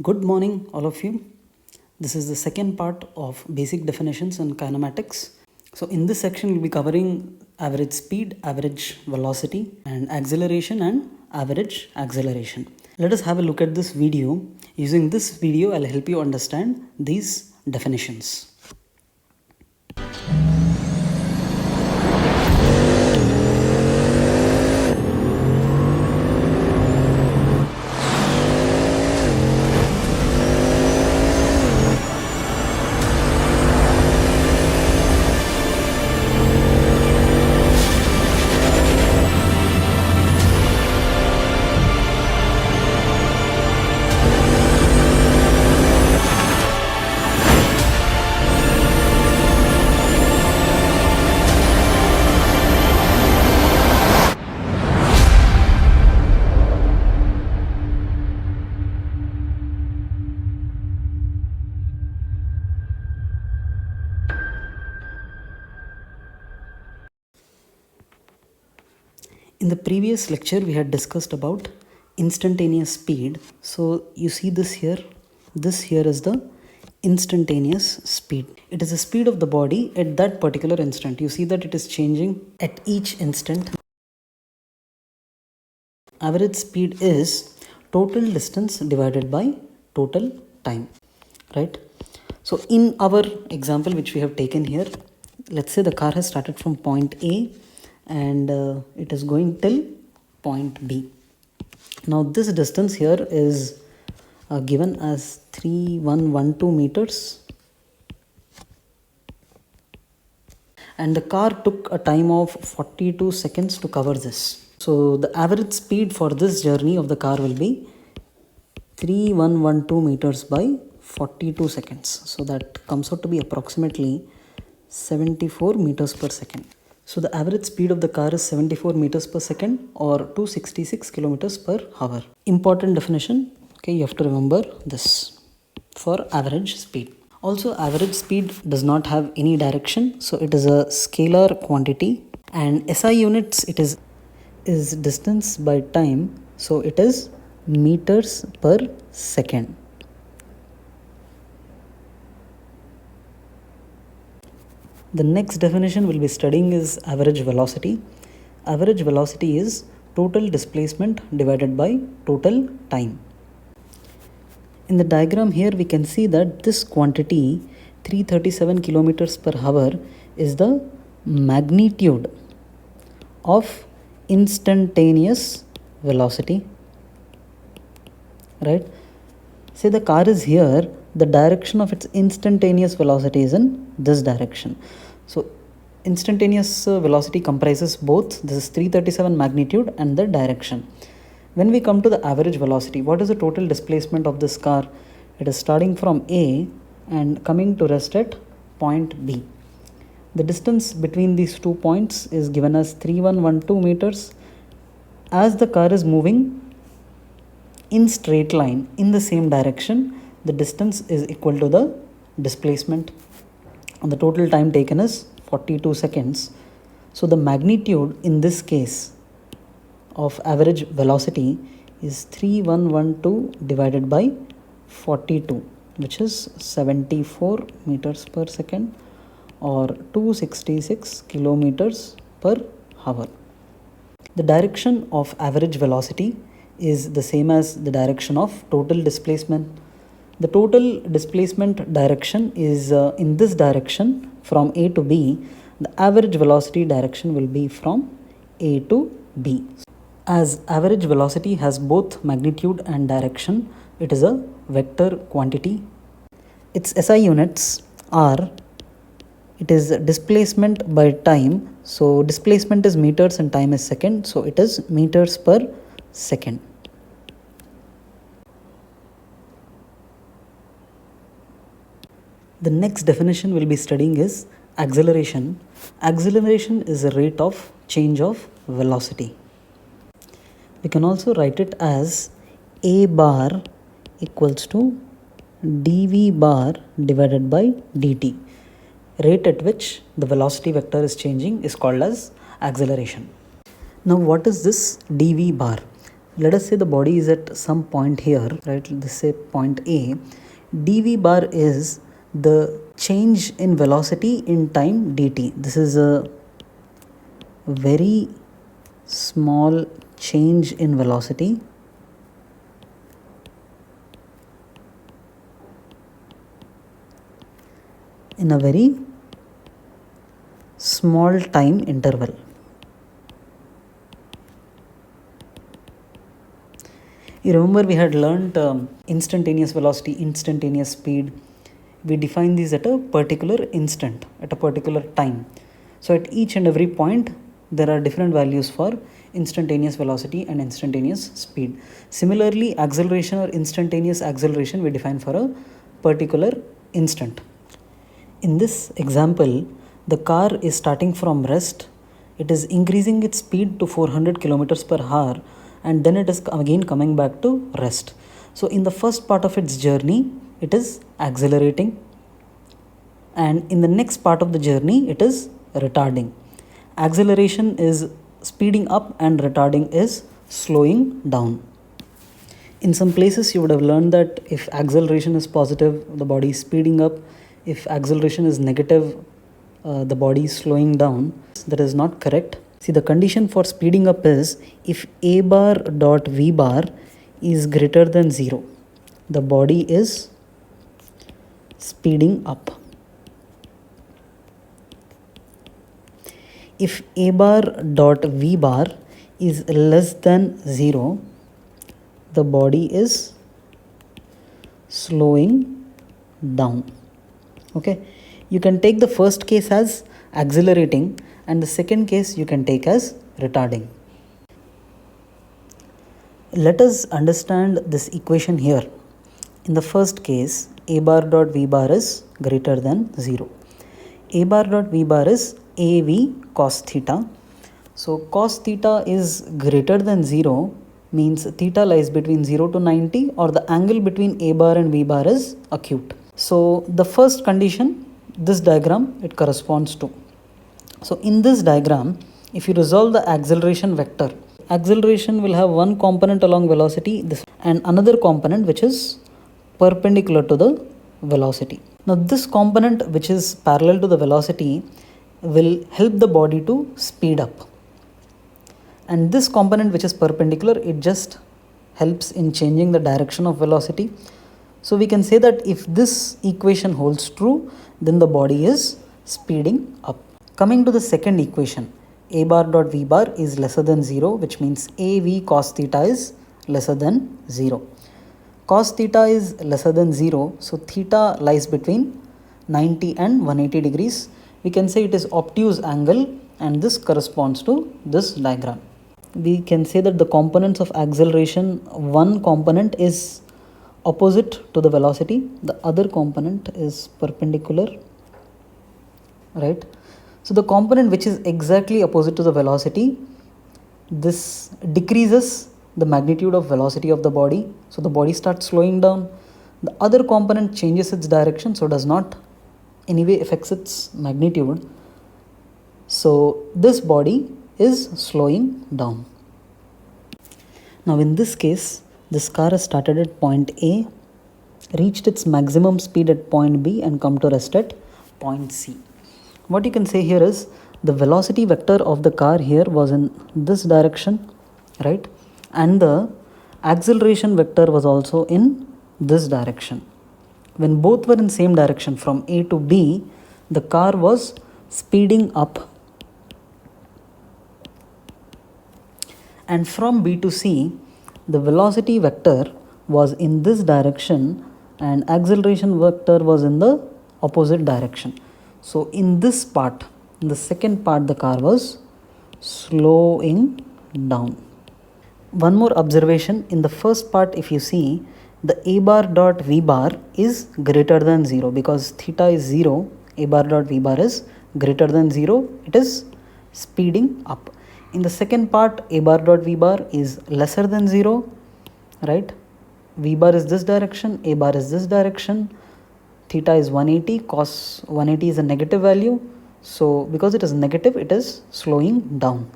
Good morning, all of you. This is the second part of basic definitions and kinematics. So, in this section, we'll be covering average speed, average velocity, and acceleration and average acceleration. Let us have a look at this video. Using this video, I'll help you understand these definitions. In the previous lecture, we had discussed about instantaneous speed. So you see this here is the instantaneous speed. It is the speed of the body at that particular instant. You see that it is changing at each instant. Average speed is total distance divided by total time, right? So in our example which we have taken here, let's say the car has started from point A and it is going till point B. Now this distance here is given as 3112 meters, and the car took a time of 42 seconds to cover this. So the average speed for this journey of the car will be 3112 meters by 42 seconds. So that comes out to be approximately 74 meters per second. So the average speed of the car is 74 meters per second or 266 kilometers per hour. Important definition, okay, you have to remember this for average speed. Also, average speed does not have any direction, so it is a scalar quantity, and SI units it is distance by time, so it is meters per second. The next definition we'll be studying is average velocity. Average velocity is total displacement divided by total time. In the diagram here, we can see that this quantity 337 kilometers per hour is the magnitude of instantaneous velocity, right? Say the car is here, the direction of its instantaneous velocity is in this direction. So instantaneous velocity comprises both this 337 magnitude and the direction. When we come to the average velocity, what is the total displacement of this car? It is starting from A and coming to rest at point B. The distance between these 2 points is given as 3112 meters. As the car is moving in straight line in the same direction, the distance is equal to the displacement, and the total time taken is 42 seconds. So the magnitude in this case of average velocity is 3112 divided by 42, which is 74 meters per second or 266 kilometers per hour. The direction of average velocity is the same as the direction of total displacement. The total displacement direction is in this direction from A to B. The average velocity direction will be from A to B. As average velocity has both magnitude and direction, it is a vector quantity. Its SI units are, it is displacement by time. So displacement is meters and time is second. So it is meters per second. The next definition we'll be studying is acceleration. Acceleration is a rate of change of velocity. We can also write it as A bar equals to dv bar divided by dt. Rate at which the velocity vector is changing is called as acceleration. Now what is this dv bar? let us say the body is at some point here, right? Let's say point A. dv bar is the change in velocity in time dt. This is a very small change in velocity in a very small time interval. You remember we had learnt instantaneous velocity, instantaneous speed. We define these at a particular instant, at a particular time. So at each and every point, there are different values for instantaneous velocity and instantaneous speed. Similarly, acceleration or instantaneous acceleration we define for a particular instant. In this example, the car is starting from rest. It is increasing its speed to 400 kilometers per hour, and then it is again coming back to rest. So in the first part of its journey, it is accelerating, and in the next part of the journey, it is retarding. Acceleration is speeding up and retarding is slowing down. In some places, you would have learned that if acceleration is positive, the body is speeding up. If acceleration is negative, the body is slowing down. That is not correct. See, the condition for speeding up is if a bar dot v bar is greater than 0, the body is speeding up. If a bar dot v bar is less than 0, the body is slowing down. Okay, you can take the first case as accelerating and the second case you can take as retarding. Let us understand this equation here. In the first case, a bar dot v bar is greater than 0. A bar dot v bar is av cos theta. So cos theta is greater than 0 means theta lies between 0 to 90, or the angle between a bar and v bar is acute. So the first condition, this diagram, it corresponds to. So in this diagram, if you resolve the acceleration vector, acceleration will have one component along velocity and another component which is perpendicular to the velocity. Now this component which is parallel to the velocity will help the body to speed up. And this component which is perpendicular, it just helps in changing the direction of velocity. So we can say that if this equation holds true, then the body is speeding up. Coming to the second equation, a bar dot v bar is lesser than 0, which means av cos theta is lesser than 0. Cos theta is lesser than 0, so theta lies between 90 and 180 degrees. We can say it is obtuse angle, and this corresponds to this diagram. We can say that the components of acceleration, one component is opposite to the velocity, the other component is perpendicular, right? So the component which is exactly opposite to the velocity, this decreases the magnitude of velocity of the body, so the body starts slowing down. The other component changes its direction, so does not anyway affects its magnitude, so this body is slowing down. Now in this case, this car has started at point A, reached its maximum speed at point B and come to rest at point C. What you can say here is the velocity vector of the car here was in this direction, right? And the acceleration vector was also in this direction. When both were in same direction from A to B, the car was speeding up. And from B to C, the velocity vector was in this direction and acceleration vector was in the opposite direction. So in this part, in the second part, the car was slowing down. One more observation, in the first part if you see, the a bar dot v bar is greater than 0 because theta is 0, a bar dot v bar is greater than 0, it is speeding up. In the second part, a bar dot v bar is lesser than 0, right? V bar is this direction, a bar is this direction, theta is 180, cos 180 is a negative value, so because it is negative, it is slowing down.